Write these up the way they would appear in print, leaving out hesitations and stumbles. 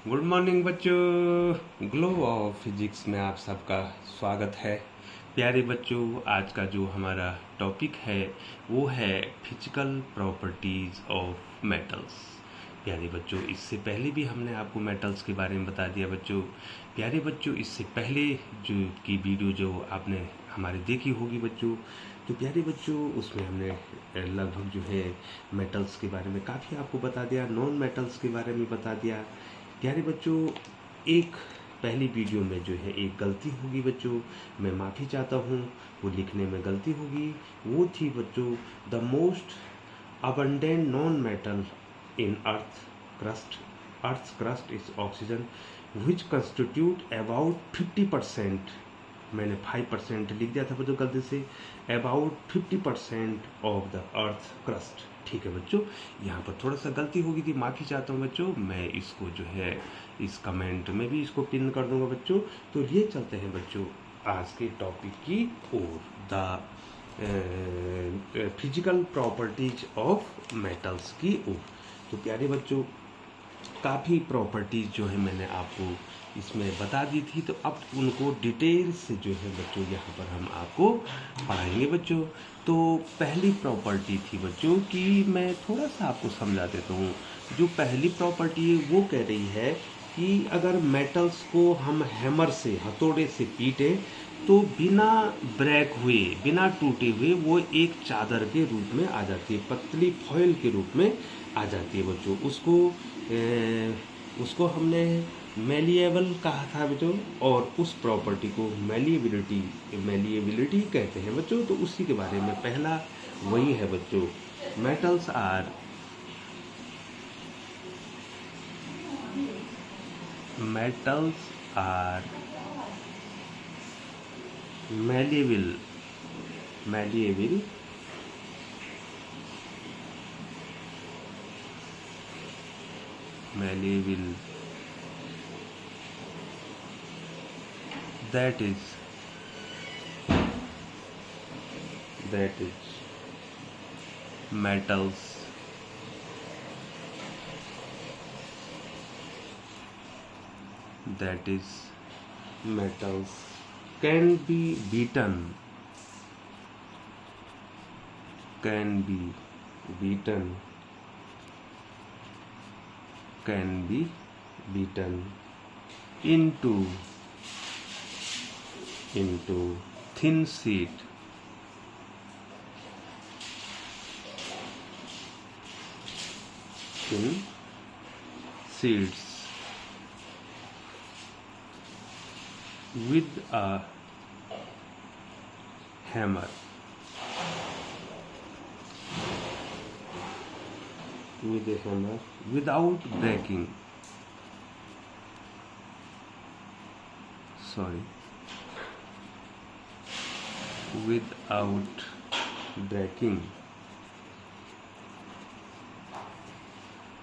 Good morning बच्चों। Glow of physics में आप सबका स्वागत है। प्यारे बच्चों, आज का जो हमारा टॉपिक है वो है फिजिकल प्रॉपर्टीज ऑफ मेटल्स। प्यारे बच्चों, इससे पहले भी हमने आपको मेटल्स के बारे में बता दिया बच्चों। प्यारे बच्चों, इससे पहले जो की वीडियो जो आपने हमारी देखी होगी बच्चों, तो प्यारे बच्चों उसमें हमने लगभग जो है मेटल्स के बारे में काफ़ी आपको बता दिया, नॉन मेटल्स के बारे में बता दिया। प्यारे बच्चों, एक पहली वीडियो में जो है एक गलती होगी बच्चों, मैं माफ़ी चाहता हूँ, वो लिखने में गलती होगी। वो थी बच्चों, the most abundant non-metal in Earth's crust is oxygen, which constitute about 50%। मैंने 5% लिख दिया था बच्चों गलती से। About 50% of the earth crust. ठीक है बच्चों, यहाँ पर थोड़ा सा गलती हो गई थी, माफ़ी चाहता हूँ बच्चों। मैं इसको जो है इस कमेंट में भी इसको पिन कर दूंगा बच्चों। तो ये चलते हैं बच्चों आज के टॉपिक की ओर, the physical properties of metals की ओर। तो प्यारे बच्चों, काफ़ी प्रॉपर्टीज़ जो है मैंने आपको इसमें बता दी थी, तो अब उनको डिटेल से जो है बच्चों यहाँ पर हम आपको पढ़ाएंगे बच्चों। तो पहली प्रॉपर्टी थी बच्चों कि मैं थोड़ा सा आपको समझा देता हूँ। जो पहली प्रॉपर्टी है वो कह रही है कि अगर मेटल्स को हम हैमर से, हथौड़े से पीटे तो बिना ब्रेक हुए, बिना टूटे हुए वो एक चादर के रूप में आ जाती है, पतली फॉइल के रूप में आ जाती है बच्चों। उसको हमने मेलिएबल कहा था बच्चों, और उस प्रॉपर्टी को मेलिएबिलिटी कहते हैं बच्चों। तो उसी के बारे में पहला वही है बच्चों, metals are malleable that is metals can be beaten into thin sheets with a hammer without breaking,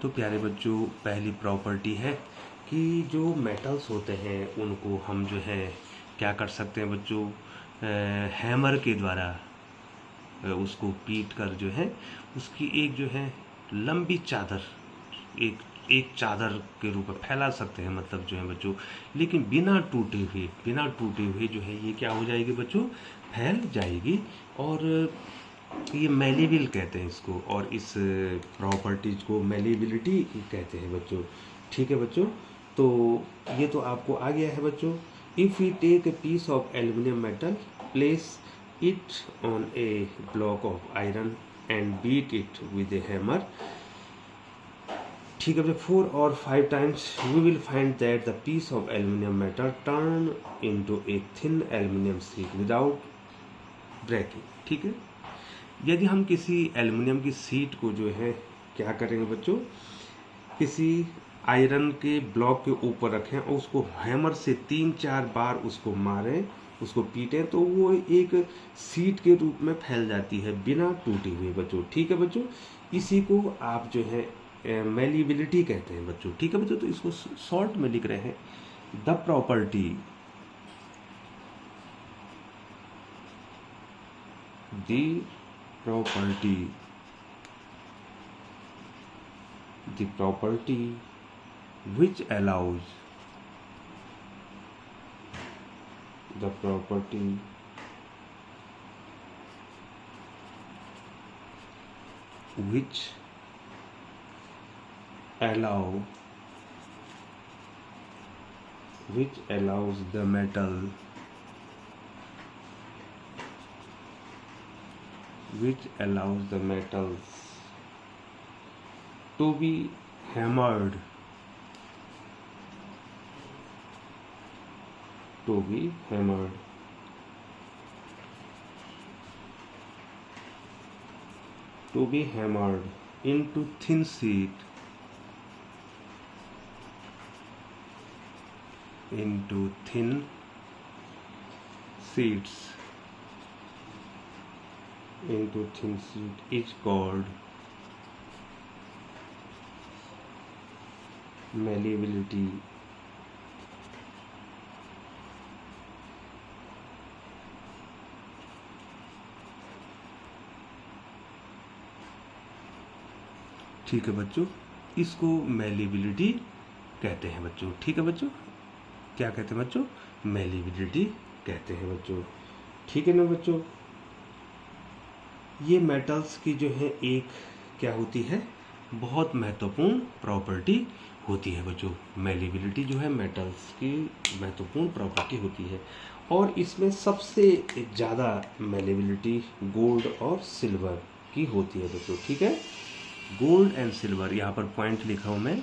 तो प्यारे बच्चों, पहली प्रॉपर्टी है कि जो मेटल्स होते हैं उनको हम जो है क्या कर सकते हैं बच्चों, हैमर के द्वारा उसको पीट कर जो है उसकी एक जो है लंबी चादर, एक चादर के रूप में फैला सकते हैं, मतलब जो है बच्चों, लेकिन बिना टूटे हुए जो है ये क्या हो जाएगी बच्चों, फैल जाएगी। और ये मेलेबल कहते हैं इसको, और इस प्रॉपर्टीज को मेलेबिलिटी कहते हैं बच्चों। ठीक है बच्चों, तो ये तो आपको आ गया है बच्चों। If we take a piece of aluminium metal, place it on a block of iron and beat it with a hammer, ठीक है, 4 or 5 times, we will find that the piece of aluminum metal turn into a thin aluminum sheet without breaking। ठीक है, यदि हम किसी aluminium की seat को जो है क्या करेंगे बच्चों, किसी आयरन के ब्लॉक के ऊपर रखें और उसको हैमर से 3-4 बार उसको मारें, उसको पीटें, तो वो एक सीट के रूप में फैल जाती है बिना टूटे हुए बच्चों। ठीक है बच्चों, इसी को आप जो है मेलिबिलिटी कहते हैं बच्चों। ठीक है बच्चों, तो इसको शॉर्ट में लिख रहे हैं, the property which allows the property which allows the metal to be hammered into thin sheets is called malleability. ठीक है बच्चों, इसको मैलिबिलिटी कहते हैं बच्चों। ठीक है बच्चों, क्या कहते हैं बच्चों? मैलिबिलिटी कहते हैं बच्चों। ठीक है ना बच्चों, ये मेटल्स की जो है एक क्या होती है, बहुत महत्वपूर्ण प्रॉपर्टी होती है बच्चों। मैलिबिलिटी जो है मेटल्स की महत्वपूर्ण प्रॉपर्टी होती है, और इसमें सबसे ज़्यादा मैलिबिलिटी गोल्ड और सिल्वर की होती है बच्चों। ठीक है, गोल्ड एंड सिल्वर, यहाँ पर पॉइंट लिखा हूँ मैं,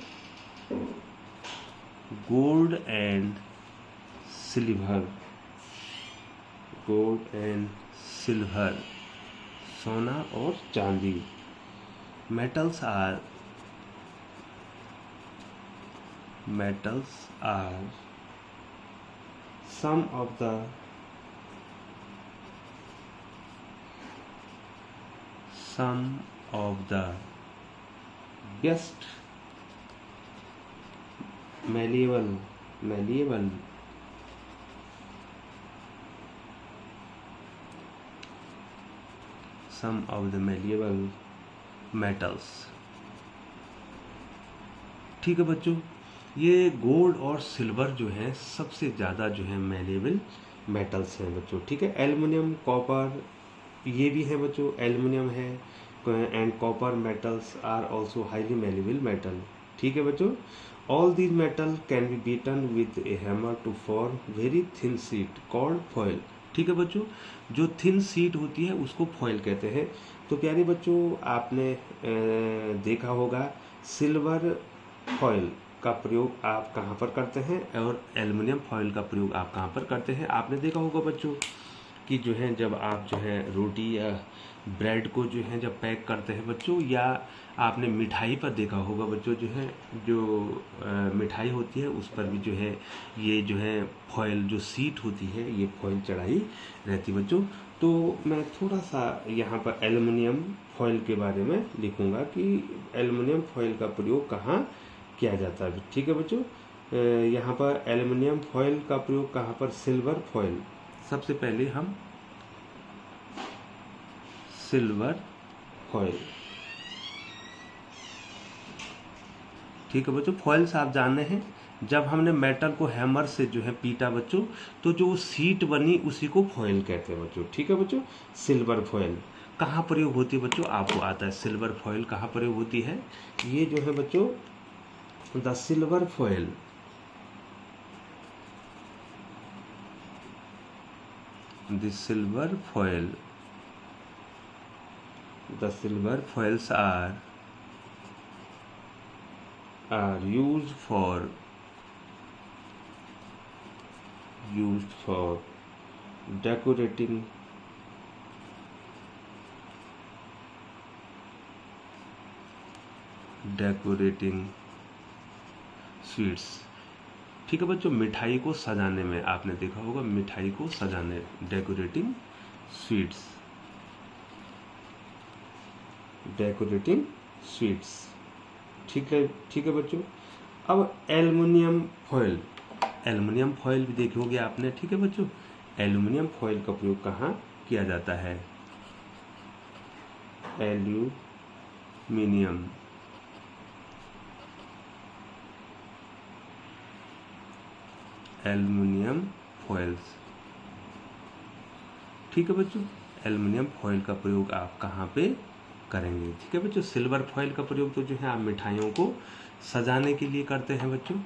गोल्ड एंड सिल्वर, सोना और चांदी, metals are some of the best malleable metals। ठीक है बच्चों, ये गोल्ड और सिल्वर जो है सबसे ज़्यादा जो है मैलेबल मेटल्स हैं बच्चों। ठीक है, एल्युमिनियम, कॉपर ये भी है बच्चों, एल्युमिनियम है and copper metals are also highly malleable metal. ठीक है बच्चों, all these metal can be beaten with a hammer to form very thin sheet called foil. ठीक है बच्चों, जो थिन शीट होती है उसको फॉयल कहते हैं। तो प्यारे बच्चों, आपने देखा होगा सिल्वर फॉयल का प्रयोग आप कहाँ पर करते हैं और एल्युमिनियम फॉयल का प्रयोग आप कहाँ पर करते हैं। आपने देखा होगा बच्चों कि जो है जब आप जो है रोटी या ब्रेड को जो है जब पैक करते हैं बच्चों, या आपने मिठाई पर देखा होगा बच्चों, जो है जो मिठाई होती है उस पर भी जो है ये जो है फॉयल जो सीट होती है ये फॉयल चढ़ाई रहती है बच्चों। तो मैं थोड़ा सा यहाँ पर एल्युमिनियम फॉयल के बारे में लिखूँगा कि एल्युमिनियम फॉयल का प्रयोग कहाँ किया जाता है। ठीक है बच्चों, यहाँ पर एल्युमिनियम फॉयल का प्रयोग कहाँ पर, सिल्वर फॉयल। सबसे पहले हम सिल्वर फॉयल, ठीक है बच्चों, फॉइल्स आप जान रहे हैं, जब हमने मेटल को हैमर से जो है पीटा बच्चों तो जो सीट बनी उसी को फॉयल कहते हैं बच्चों। ठीक है बच्चों, सिल्वर फॉयल कहाँ प्रयोग होती है बच्चों, आपको आता है सिल्वर फॉयल कहाँ प्रयोग होती है। ये जो है बच्चों the silver foil, the silver foils are used for decorating sweets. ठीक है बच्चों, मिठाई को सजाने में, आपने देखा होगा मिठाई को सजाने, डेकोरेटिंग स्वीट्स। ठीक है बच्चों, अब एल्युमिनियम फॉयल भी देखोगे आपने। ठीक है बच्चों, एल्युमिनियम फॉयल का प्रयोग कहाँ किया जाता है, एल्युमिनियम फॉइल्स। ठीक है बच्चों, एल्युमिनियम फॉइल का प्रयोग आप कहाँ पे करेंगे? ठीक है बच्चों, सिल्वर फॉइल का प्रयोग तो जो है आप मिठाइयों को सजाने के लिए करते हैं बच्चों।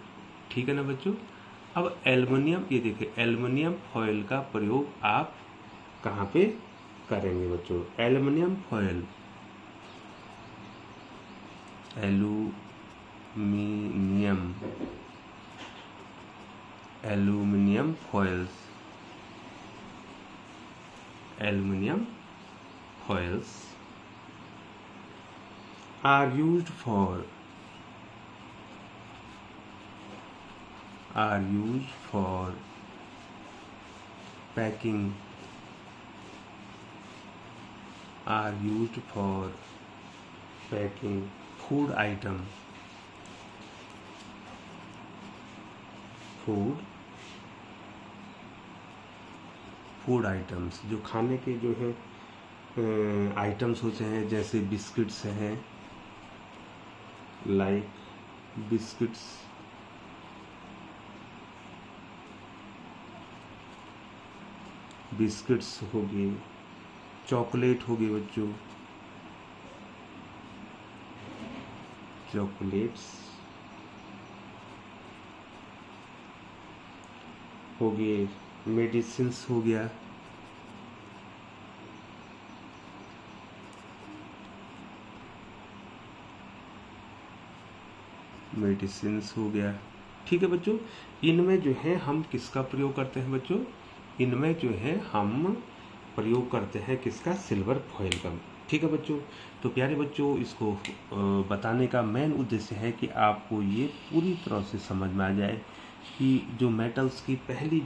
ठीक है ना बच्चों। अब एल्युमिनियम, ये देखिए एल्युमिनियम फॉइल का प्रयोग आप कहाँ पे करेंगे बच्चों? Aluminium foil, aluminium foils, aluminium foils are used for packing, food item, food items, जो खाने के जो है आइटम्स होते हैं, जैसे बिस्किट्स हैं, लाइक बिस्किट्स हो गए, चॉकलेट हो गए बच्चों, चॉकलेट्स हो गए, मेडिसिन्स हो गया, मेडिसिन्स हो गया। ठीक है बच्चों, इनमें जो है हम किसका प्रयोग करते हैं बच्चों? इनमें जो है हम प्रयोग करते हैं किसका? सिल्वर फॉइल का। ठीक है बच्चों, तो प्यारे बच्चों, इसको बताने का मेन उद्देश्य है कि आपको ये पूरी तरह से समझ में आ जाए कि जो मेटल्स की पहली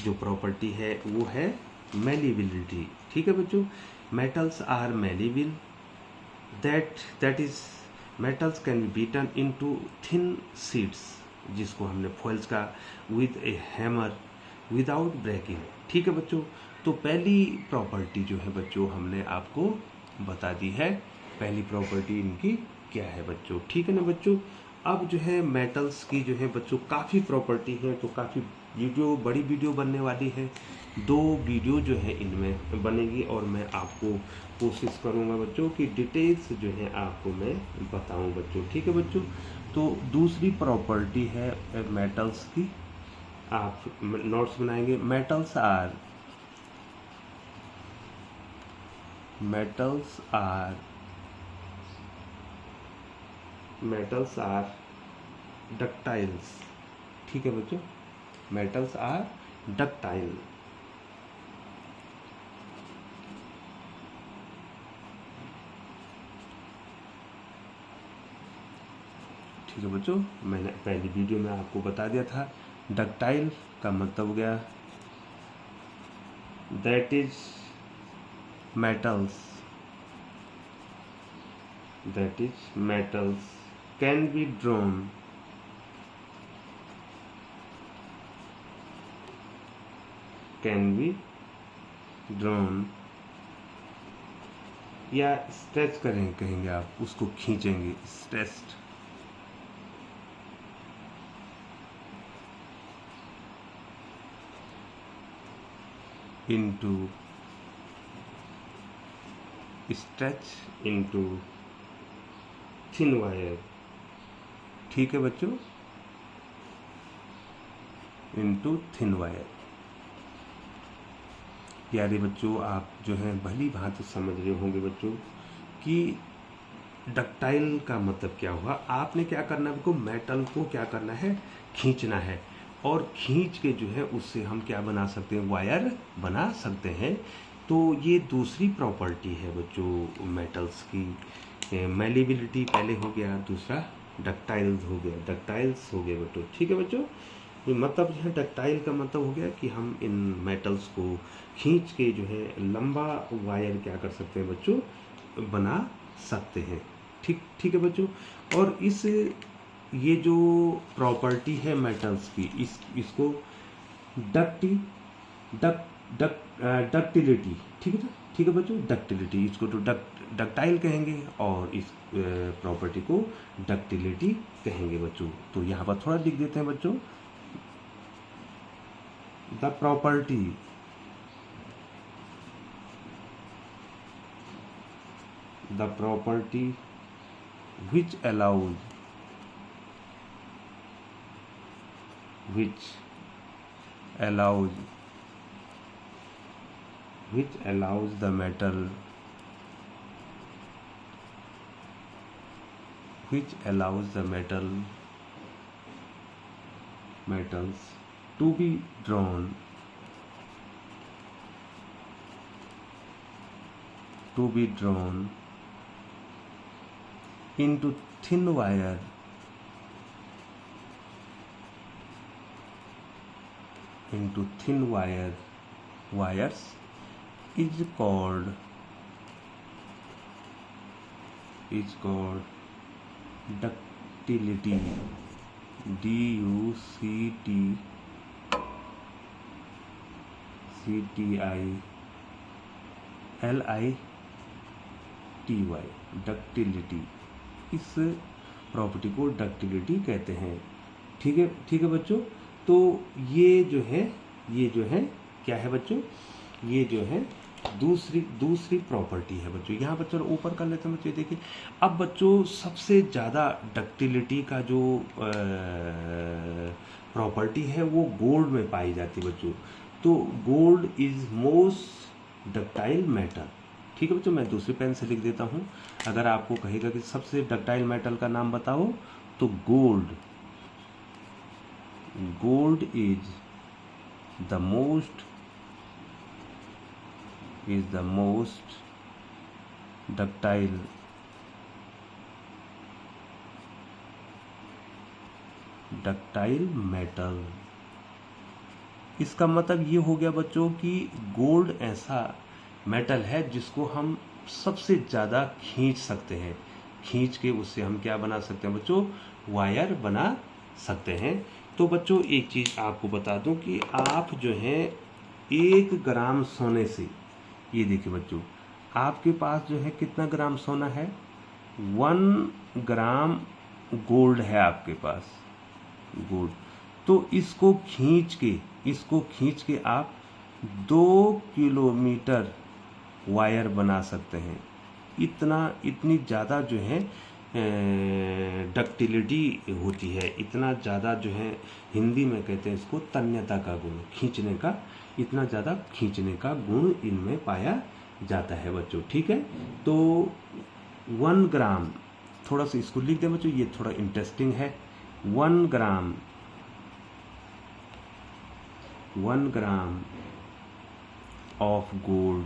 जो प्रॉपर्टी है वो है मेलिबिलिटी। ठीक है बच्चों, metals are malleable, that is metals can be beaten into thin sheets, जिसको हमने फॉइल्स का, with a hammer without breaking. ठीक है बच्चों, तो पहली प्रॉपर्टी जो है बच्चों हमने आपको बता दी है, पहली प्रॉपर्टी इनकी क्या है बच्चों। ठीक है ना बच्चों। अब जो है मेटल्स की जो है बच्चों काफ़ी प्रॉपर्टी है, तो काफ़ी बड़ी वीडियो बनने वाली है, 2 वीडियो जो है इनमें बनेगी, और मैं आपको कोशिश करूंगा बच्चों कि डिटेल्स जो है आपको मैं बताऊं बच्चों। ठीक है बच्चों, तो दूसरी प्रॉपर्टी है मेटल्स की, आप नोट्स बनाएंगे। Metals are ductiles. ठीक है बच्चों, मेटल्स आर डक्टाइल। ठीक है बच्चों, मैंने पहली वीडियो में आपको बता दिया था, डक्टाइल का मतलब हो गया that is metals can be drawn या स्ट्रेच कहेंगे आप, उसको खींचेंगे, स्ट्रेच्ड into थिन वायर। ठीक है बच्चों, इनटू थिन वायर। प्यारे बच्चों, आप जो है भली भांति समझ रहे होंगे बच्चों कि डक्टाइल का मतलब क्या हुआ। आपने क्या करना है, मेटल को क्या करना है, खींचना है, और खींच के जो है उससे हम क्या बना सकते हैं, वायर बना सकते हैं। तो ये दूसरी प्रॉपर्टी है बच्चों मेटल्स की। मेलिबिलिटी पहले हो गया, दूसरा डक्टाइल्स हो गया बच्चों। ठीक है बच्चों, मतलब जो है डक्टाइल का मतलब हो गया कि हम इन मेटल्स को खींच के जो है लंबा वायर क्या कर सकते हैं बच्चों, बना सकते हैं। ठीक है बच्चों। और ये जो प्रॉपर्टी है मेटल्स की, इसको डक्टिलिटी, ठीक है बच्चों, डक्टिलिटी, इसको तो डक्टाइल कहेंगे, और इस प्रॉपर्टी को डक्टिलिटी कहेंगे बच्चों। तो यहाँ पर थोड़ा लिख देते हैं बच्चों, the property which allows the metals to be drawn into thin wires is called ductility. DUCTILITY ductility, इस प्रॉपर्टी को डक्टिलिटी कहते हैं। ठीक है बच्चों। तो ये जो है क्या है बच्चों, ये जो है दूसरी प्रॉपर्टी है बच्चों। यहाँ बच्चों ऊपर कर लेते हैं बच्चों। देखिए अब बच्चों सबसे ज़्यादा डक्टिलिटी का जो प्रॉपर्टी है वो गोल्ड में पाई जाती है बच्चों। तो gold is most ductile metal. ठीक है बच्चों, मैं दूसरी पेन से लिख देता हूँ। अगर आपको कहेगा कि सबसे डक्टाइल मेटल का नाम बताओ तो gold is the most ductile metal. इसका मतलब ये हो गया बच्चों कि गोल्ड ऐसा मेटल है जिसको हम सबसे ज़्यादा खींच सकते हैं। खींच के उससे हम क्या बना सकते हैं बच्चों, वायर बना सकते हैं। तो बच्चों एक चीज़ आपको बता दूं कि आप जो है 1 ग्राम सोने से, ये देखिए बच्चों आपके पास जो है कितना ग्राम सोना है, 1 ग्राम गोल्ड है आपके पास, गोल्ड। तो इसको खींच के आप 2 किलोमीटर वायर बना सकते हैं। इतनी ज़्यादा जो है डक्टिलिटी होती है, इतना ज़्यादा जो है, हिंदी में कहते हैं इसको तन्यता का गुण, खींचने का, इतना ज़्यादा खींचने का गुण इनमें पाया जाता है बच्चों। ठीक है, तो 1 ग्राम, थोड़ा सा इसको लिख दें बच्चों, ये थोड़ा इंटरेस्टिंग है। 1 ग्राम of gold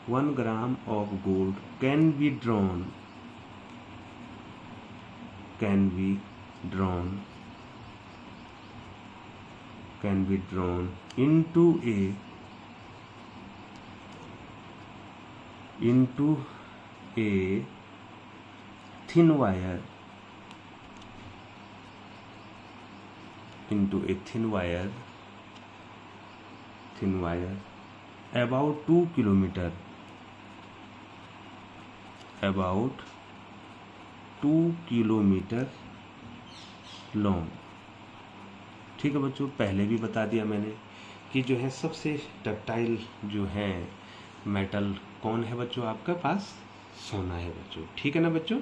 1 gram of gold can be drawn into a thin wire about 2 kilometer long. ठीक है बच्चों, पहले भी बता दिया मैंने कि जो है सबसे डक्टाइल जो है मेटल कौन है बच्चों, आपके पास सोना है बच्चों। ठीक है ना बच्चों।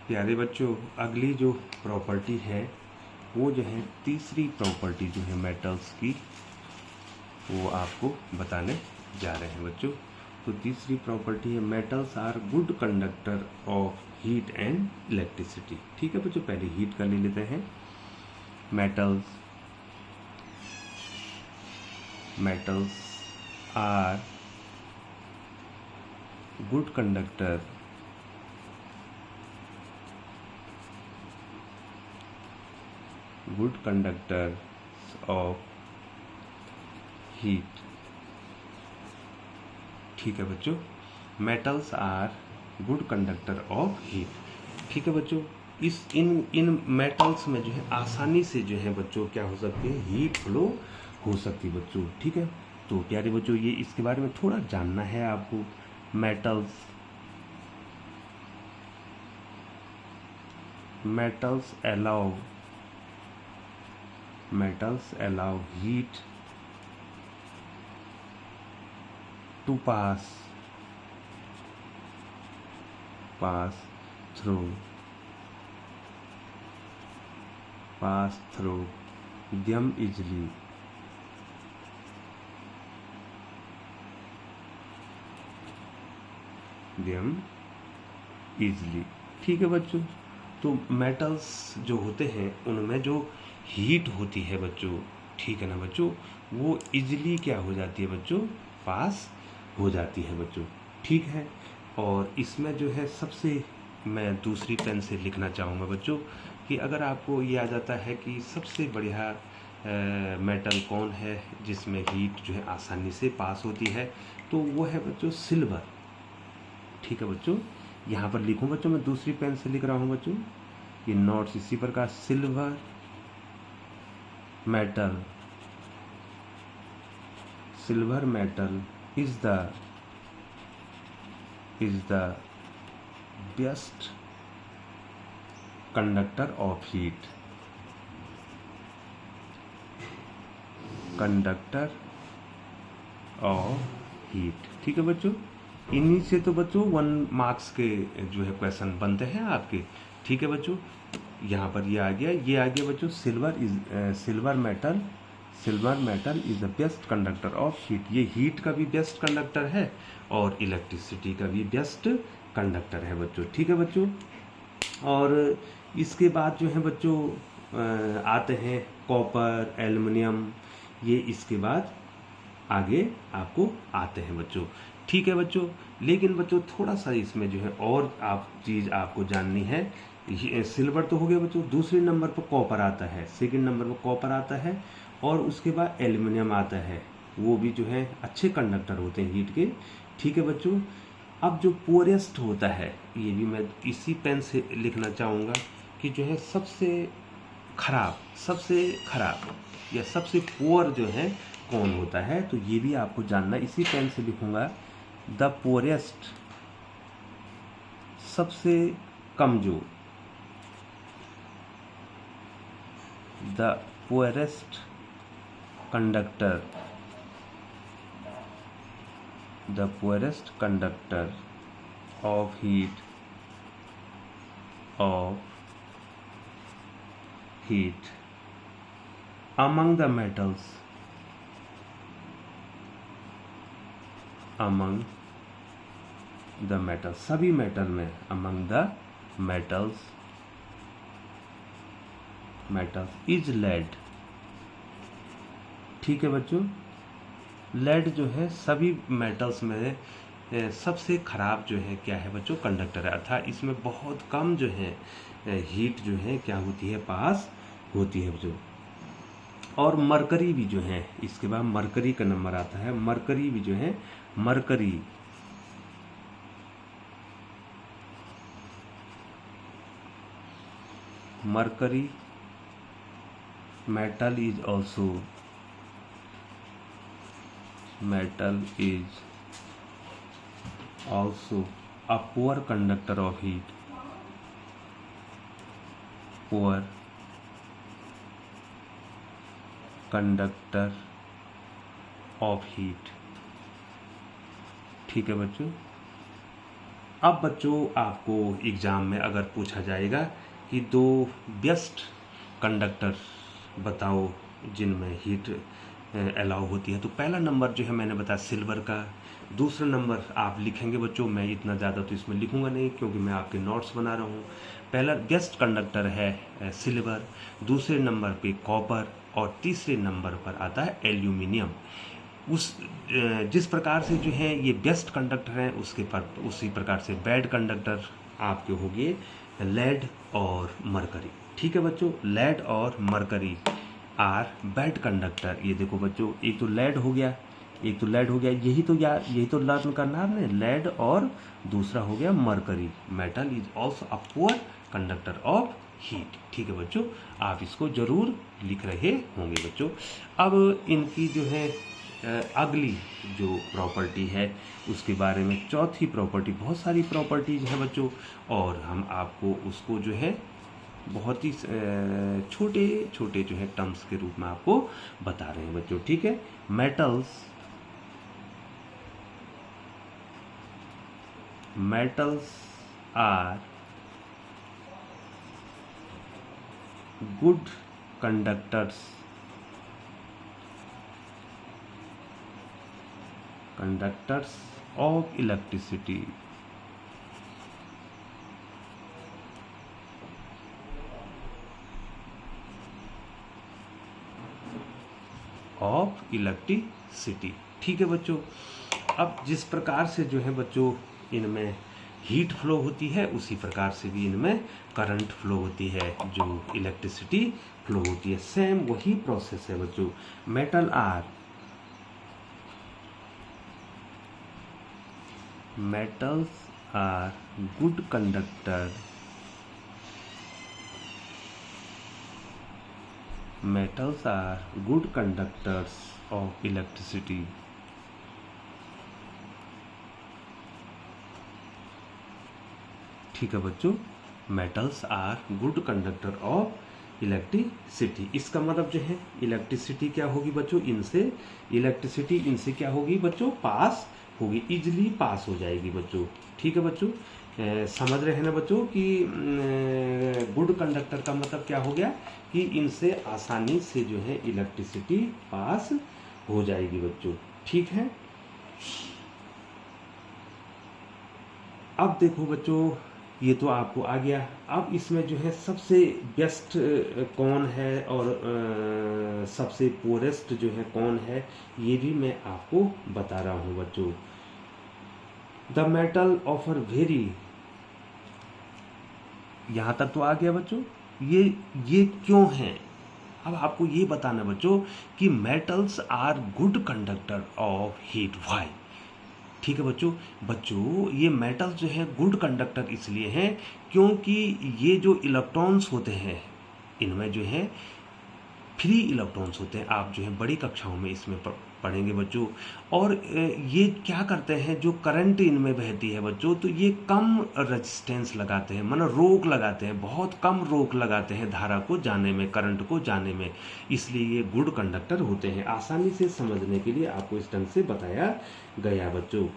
प्यारे बच्चों, अगली जो प्रॉपर्टी है वो जो है तीसरी प्रॉपर्टी जो है मेटल्स की, वो आपको बताने जा रहे हैं बच्चों। तो तीसरी प्रॉपर्टी है metals are good conductor of heat and electricity. ठीक है बच्चों, पहले हीट का ले लेते हैं। Metals are good conductor of heat. ठीक है बच्चों, metals are good conductor of heat. ठीक है बच्चों, इन मेटल्स में जो है आसानी से जो है बच्चों क्या हो सकती है, हीट फ्लो हो सकती है बच्चों। ठीक है, तो प्यारे बच्चों ये इसके बारे में थोड़ा जानना है आपको। metals allow heat to pass through them easily. ठीक है बच्चों। तो मेटल्स जो होते हैं उनमें जो हीट होती है बच्चों, ठीक है ना बच्चों, वो इजीली क्या हो जाती है बच्चों, पास हो जाती है बच्चों, ठीक है। और इसमें जो है सबसे मैं दूसरी पेन से लिखना चाहूँगा बच्चों कि अगर आपको ये आ जाता है कि सबसे बढ़िया मेटल कौन है जिसमें हीट जो है आसानी से पास होती है, तो वो है बच्चों सिल्वर, ठीक है बच्चों। यहाँ पर लिखूँ बच्चों, मैं दूसरी पेन से लिख रहा हूँ बच्चों, ये नोट्स इसी प्रकार, silver metal is the best conductor of heat, ठीक है बच्चों। इन्हीं से तो बच्चों 1 मार्क्स के जो है क्वेश्चन बनते हैं आपके, ठीक है बच्चों। यहाँ पर ये आ गया बच्चों, silver metal is the best conductor of heat. ये हीट का भी बेस्ट कंडक्टर है और इलेक्ट्रिसिटी का भी बेस्ट कंडक्टर है बच्चों, ठीक है बच्चों। और इसके बाद जो है बच्चों आते हैं कॉपर, एल्युमिनियम, ये इसके बाद आगे आपको आते हैं बच्चों, ठीक है बच्चों। लेकिन बच्चों थोड़ा सा इसमें जो है और चीज़ आपको जाननी है। सिल्वर तो हो गया बच्चों, दूसरे नंबर पर कॉपर आता है, सेकंड नंबर पर कॉपर आता है, और उसके बाद एल्युमिनियम आता है। वो भी जो है अच्छे कंडक्टर होते हैं हीट के, ठीक है बच्चों। अब जो पुअरेस्ट होता है, ये भी मैं इसी पेन से लिखना चाहूँगा कि जो है सबसे खराब या सबसे पुअर जो है कौन होता है, तो ये भी आपको जानना, इसी पेन से लिखूँगा, द पुअरेस्ट सबसे कमजोर, the poorest conductor of heat among the metals, सभी मेटल में, among the metals is lead, ठीक है बच्चों। लेड जो है सभी मेटल्स में सबसे खराब जो है क्या है बच्चों, कंडक्टर है, अर्थात इसमें बहुत कम जो है हीट जो है क्या होती है, पास होती है बच्चों। और मरकरी भी जो है, इसके बाद मरकरी का नंबर आता है, मरकरी भी जो है, mercury metal is also a poor conductor of heat, ठीक है बच्चों। अब बच्चों आपको एग्जाम में अगर पूछा जाएगा कि 2 बेस्ट कंडक्टर बताओ जिनमें हीट अलाउ होती है, तो पहला नंबर जो है मैंने बताया सिल्वर का, दूसरा नंबर आप लिखेंगे बच्चों, मैं इतना ज़्यादा तो इसमें लिखूंगा नहीं क्योंकि मैं आपके नोट्स बना रहा हूँ। पहला बेस्ट कंडक्टर है सिल्वर, दूसरे नंबर पे कॉपर, और तीसरे नंबर पर आता है एल्यूमिनियम। जिस प्रकार से जो है ये बेस्ट कंडक्टर हैं, उसी प्रकार से बैड कंडक्टर आपके हो गए लेड और मरकरी, ठीक है बच्चों। लेड और मरकरी आर बैड कंडक्टर। ये देखो बच्चों, एक तो लेड हो गया, यही तो लर्न करना है आपने, लेड, और दूसरा हो गया mercury. Metal is also a poor conductor of heat, ठीक है बच्चों। आप इसको जरूर लिख रहे होंगे बच्चों। अब इनकी जो है अगली जो प्रॉपर्टी है उसके बारे में, चौथी प्रॉपर्टी, बहुत सारी प्रॉपर्टीज है बच्चों, और हम आपको उसको जो है बहुत ही छोटे छोटे जो है टर्म्स के रूप में आपको बता रहे हैं बच्चों, ठीक है। Metals are good conductors of electricity. ठीक है बच्चों। अब जिस प्रकार से जो है बच्चों इनमें हीट फ्लो होती है, उसी प्रकार से भी इनमें करंट फ्लो होती है, जो इलेक्ट्रिसिटी फ्लो होती है। सेम वही प्रोसेस है बच्चों। Metals are good conductor of electricity. ठीक है बच्चों, metals are good conductor of electricity. इसका मतलब जो है इलेक्ट्रिसिटी क्या होगी बच्चों, इनसे क्या होगी बच्चों, पास होगी, इजिली पास हो जाएगी बच्चों। ठीक है बच्चों, समझ रहे हैं ना बच्चों कि गुड कंडक्टर का मतलब क्या हो गया कि इनसे आसानी से जो है इलेक्ट्रिसिटी पास हो जाएगी बच्चों। ठीक है, अब देखो बच्चों, ये तो आपको आ गया। अब इसमें जो है सबसे बेस्ट कौन है और सबसे पोरेस्ट जो है कौन है, ये भी मैं आपको बता रहा हूँ बच्चों। द मेटल ऑफर वेरी, यहाँ तक तो आ गया बच्चों। ये क्यों है, अब आपको ये बताना बच्चों कि metals are good conductor of heat. Why? ठीक है बच्चों, ये मेटल्स जो है गुड कंडक्टर इसलिए हैं क्योंकि ये जो इलेक्ट्रॉन्स होते हैं इनमें जो है फ्री इलेक्ट्रॉन्स होते हैं। आप जो है बड़ी कक्षाओं में इसमें पढ़ेंगे बच्चों। और ये क्या करते हैं, जो करंट इनमें बहती है बच्चों, तो ये कम रेजिस्टेंस लगाते हैं, मतलब रोक लगाते हैं, बहुत कम रोक लगाते हैं धारा को जाने में, करंट को जाने में। इसलिए ये गुड कंडक्टर होते हैं। आसानी से समझने के लिए आपको इस ढंग से बताया गया बच्चों।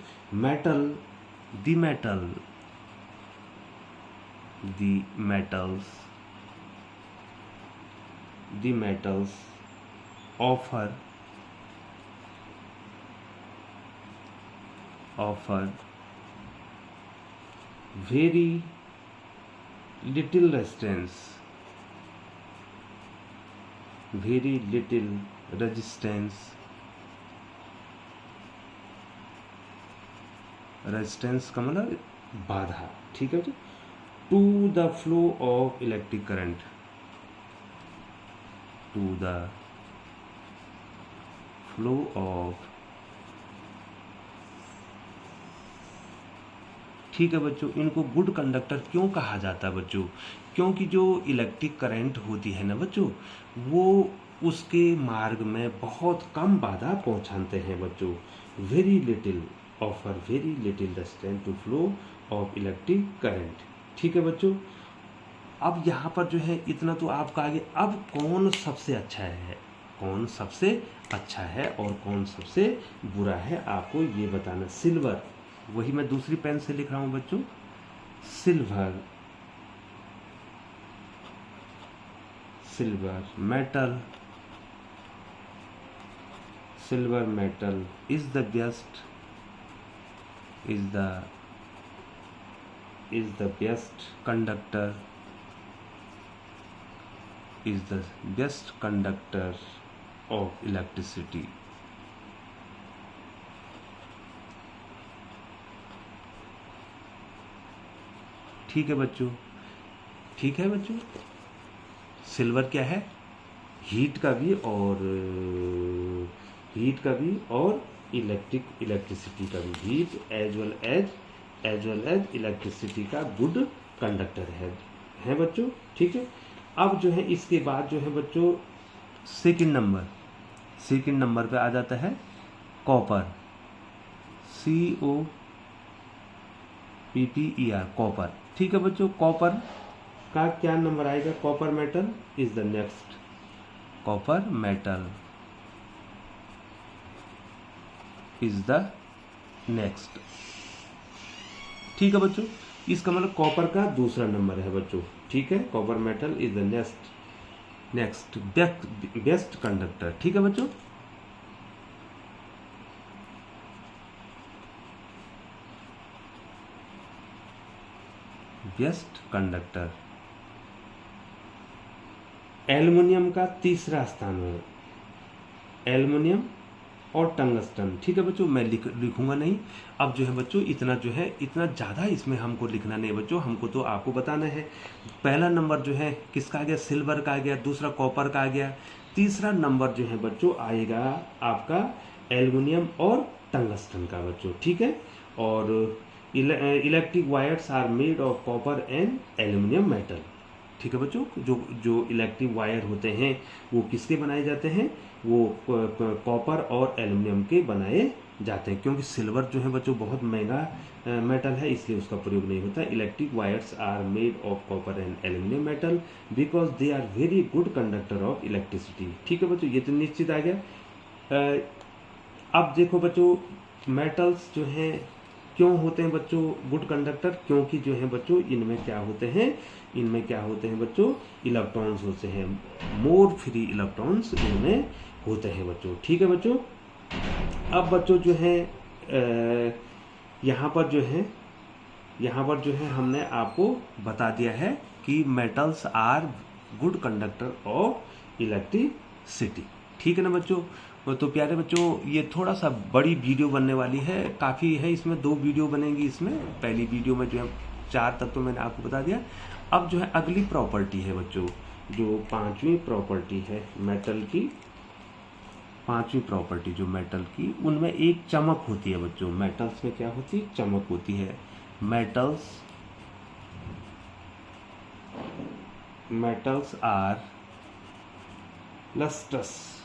दी metals offer very little resistance का मतलब बाधा। ठीक है जी, to the flow of electric current, ठीक है बच्चों। इनको गुड कंडक्टर क्यों कहा जाता है बच्चों, क्योंकि जो इलेक्ट्रिक करंट होती है ना बच्चों, वो उसके मार्ग में बहुत कम बाधा पहुंचाते हैं बच्चों। Very little resistance to flow of electric current. ठीक है बच्चों, अब यहाँ पर जो है इतना तो आपका आगे। अब कौन सबसे अच्छा है और कौन सबसे बुरा है, आपको ये बताना। सिल्वर, वही मैं दूसरी पेन से लिख रहा हूँ बच्चों। Silver metal is the best conductor of electricity. ठीक है बच्चों, सिल्वर क्या है, हीट का भी और इलेक्ट्रिसिटी का भी, heat as well as electricity का गुड कंडक्टर है बच्चों। ठीक है, अब जो है इसके बाद जो है बच्चों सेकंड नंबर पे आ जाता है कॉपर, COPPER, कॉपर। ठीक है बच्चों, कॉपर का क्या नंबर आएगा? Copper metal is the next, copper metal is the next. ठीक है बच्चों, इसका मतलब कॉपर का दूसरा नंबर है बच्चों। ठीक है, copper metal is the next best conductor. ठीक है बच्चों, बेस्ट कंडक्टर। एल्युमिनियम का तीसरा स्थान है, एल्युमिनियम और टंगस्टन। ठीक है बच्चों, मैं लिखूंगा नहीं। अब जो है बच्चों इतना जो है, इतना ज़्यादा इसमें हमको लिखना नहीं बच्चों, हमको तो आपको बताना है। पहला नंबर जो है किसका आ गया? सिल्वर का आ गया, दूसरा कॉपर का आ गया, तीसरा नंबर जो है बच्चों आएगा आपका एल्युमिनियम और टंगस्टन का बच्चों। ठीक है, और electric wires are made of copper and aluminium metal. ठीक है बच्चों, जो इलेक्ट्रिक वायर होते हैं वो किसके बनाए जाते हैं? वो कॉपर और एल्युमिनियम के बनाए जाते हैं, क्योंकि सिल्वर जो है बच्चों बहुत महंगा मेटल है, इसलिए उसका प्रयोग नहीं होता। Electric wires are made of copper and aluminium metal because they are very good conductor of electricity. ठीक है बच्चों, ये तो निश्चित आ गया। अब देखो बच्चों, मेटल्स जो हैं क्यों होते हैं बच्चों गुड कंडक्टर? क्योंकि जो है बच्चों इनमें क्या होते हैं, इनमें क्या होते हैं बच्चों? इलेक्ट्रॉन्स होते हैं, मोर फ्री इलेक्ट्रॉन्स इनमें होते हैं बच्चों। ठीक है बच्चों, अब बच्चों जो है यहाँ पर जो है हमने आपको बता दिया है कि metals are good conductor of electricity. ठीक है ना बच्चों? तो प्यारे बच्चों, ये थोड़ा सा बड़ी वीडियो बनने वाली है, काफ़ी है, इसमें 2 वीडियो बनेंगी। इसमें पहली वीडियो में जो है 4 तक तो मैंने आपको बता दिया। अब जो है अगली प्रॉपर्टी है बच्चों, जो 5वीं प्रॉपर्टी है मेटल की, 5वीं प्रॉपर्टी जो मेटल की, उनमें एक चमक होती है बच्चों। मेटल्स में क्या होती है? चमक होती है। Metals are lustrous.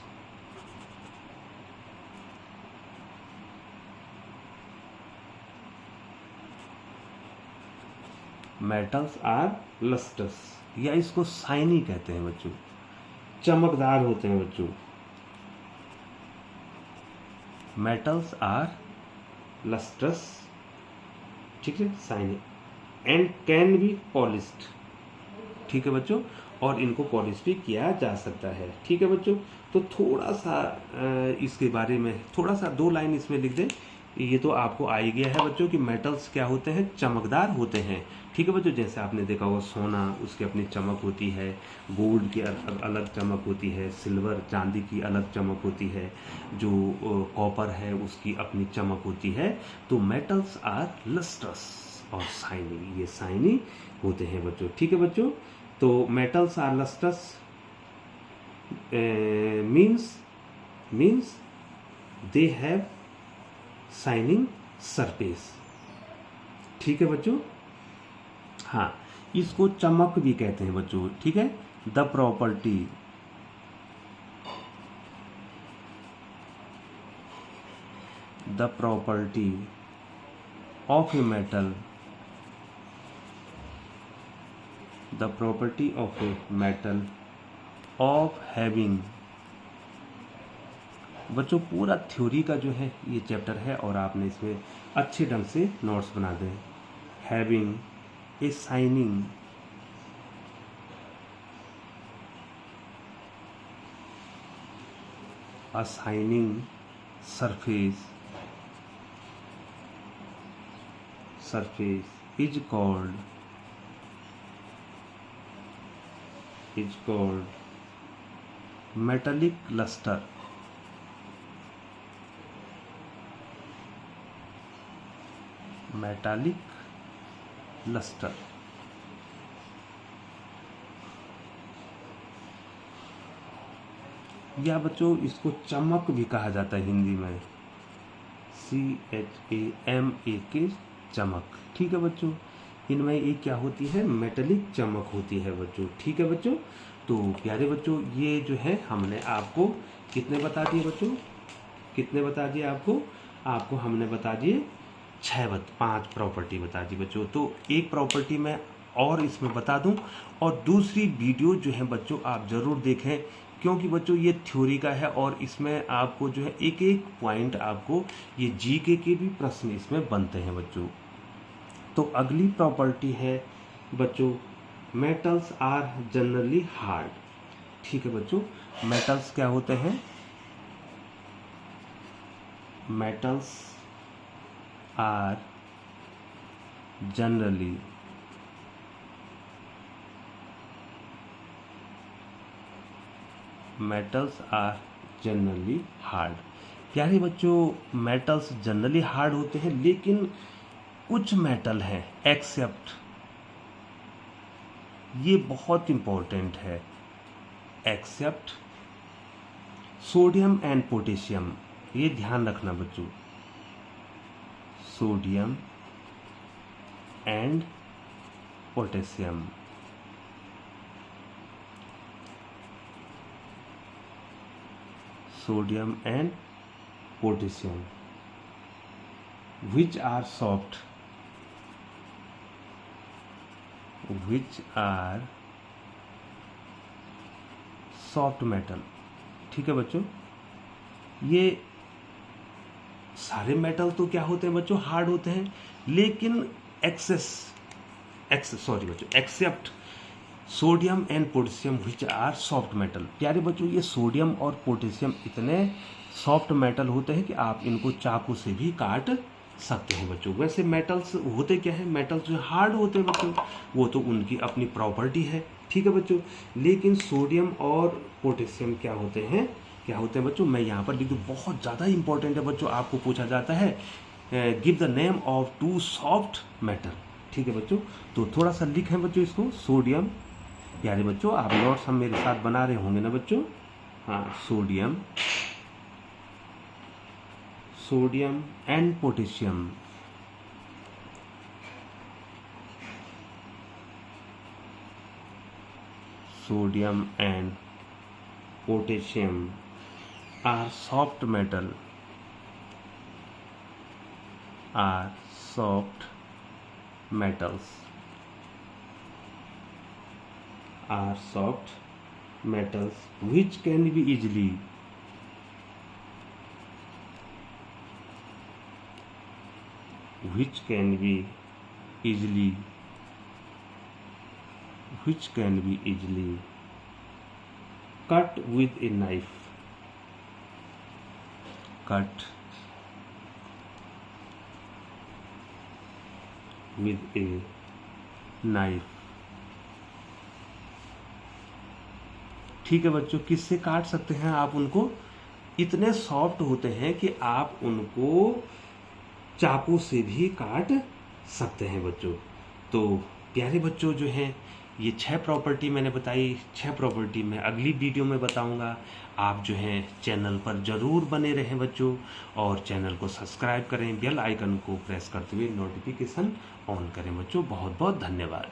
Metals are lustrous, या इसको शाइनी कहते हैं बच्चों, चमकदार होते हैं बच्चों। मेटल्स आर लस्ट्रस, ठीक है, shiny and can be polished. ठीक है बच्चों, और इनको पॉलिश भी किया जा सकता है। ठीक है बच्चों, तो थोड़ा सा इसके बारे में थोड़ा सा 2 लाइन इसमें लिख दें। ये तो आपको आ ही गया है बच्चों कि मेटल्स क्या होते हैं? चमकदार होते हैं। ठीक है बच्चों, जैसे आपने देखा होगा सोना, उसकी अपनी चमक होती है, गोल्ड की अलग चमक होती है, सिल्वर चांदी की अलग चमक होती है, जो कॉपर है उसकी अपनी चमक होती है। तो मेटल्स आर लस्ट्रस और शाइनी, ये शाइनी होते हैं बच्चों। ठीक है बच्चों, तो metals are lustrous means they have shining surface. ठीक है बच्चों, हाँ, इसको चमक भी कहते हैं बच्चों। ठीक है, the property of a metal, the property of a metal of having. बच्चों पूरा थ्योरी का जो है ये चैप्टर है, और आपने इसमें अच्छे ढंग से नोट्स बना दें। Having a shining surface is called metallic luster. या बच्चों इसको चमक भी कहा जाता है हिंदी में, CHAMAK, चमक। ठीक है बच्चों, इनमें एक क्या होती है? मेटेलिक चमक होती है बच्चों। ठीक है बच्चों, तो प्यारे बच्चों ये जो है हमने आपको कितने बता दिए बच्चों? कितने बता दिए आपको हमने बता दिए 5 प्रॉपर्टी बता दी बच्चों। तो एक प्रॉपर्टी में और इसमें बता दूं। और दूसरी वीडियो जो है बच्चों आप ज़रूर देखें, क्योंकि बच्चों ये थ्योरी का है और इसमें आपको जो है एक एक पॉइंट आपको ये जीके के भी प्रश्न इसमें बनते हैं बच्चों। तो अगली प्रॉपर्टी है बच्चों, मेटल्स आर जनरली हार्ड। ठीक है बच्चों, मेटल्स क्या होते हैं? Metals are generally hard. प्यारे बच्चों, मेटल्स जनरली हार्ड होते हैं, लेकिन कुछ मेटल हैं एक्सेप्ट, ये बहुत इंपॉर्टेंट है, एक्सेप्ट सोडियम एंड पोटेशियम। ये ध्यान रखना बच्चों, sodium and potassium. Sodium and potassium which are soft, metal. ठीक है बच्चों, ये सारे मेटल तो क्या होते हैं बच्चों? हार्ड होते हैं, लेकिन except sodium and potassium which are soft metal. प्यारे बच्चों, ये सोडियम और पोटेशियम इतने सॉफ्ट मेटल होते हैं कि आप इनको चाकू से भी काट सकते हैं बच्चों। वैसे मेटल्स होते क्या है? मेटल्स जो हार्ड होते हैं बच्चों, वो तो उनकी अपनी प्रॉपर्टी है। ठीक है बच्चों, लेकिन सोडियम और पोटेशियम क्या होते हैं बच्चों? मैं यहाँ पर लिख दूँ, बहुत ज़्यादा इंपॉर्टेंट है बच्चों। आपको पूछा जाता है give the name of 2 soft metal. ठीक है बच्चों, तो थोड़ा सा लिखें बच्चों इसको, सोडियम। प्यारे बच्चों, आप नोट्स हम मेरे साथ बना रहे होंगे ना बच्चों? हाँ, sodium and potassium. Sodium and potassium are soft metal, are soft metals which can be easily cut with a knife, ठीक है बच्चों, किससे काट सकते हैं आप उनको? इतने सॉफ्ट होते हैं कि आप उनको चाकू से भी काट सकते हैं बच्चों। तो प्यारे बच्चों जो हैं, ये 6 प्रॉपर्टी मैंने बताई। 6 प्रॉपर्टी मैं अगली वीडियो में बताऊंगा। आप जो हैं चैनल पर ज़रूर बने रहें बच्चों, और चैनल को सब्सक्राइब करें, बेल आइकन को प्रेस करते हुए नोटिफिकेशन ऑन करें बच्चों। बहुत बहुत धन्यवाद।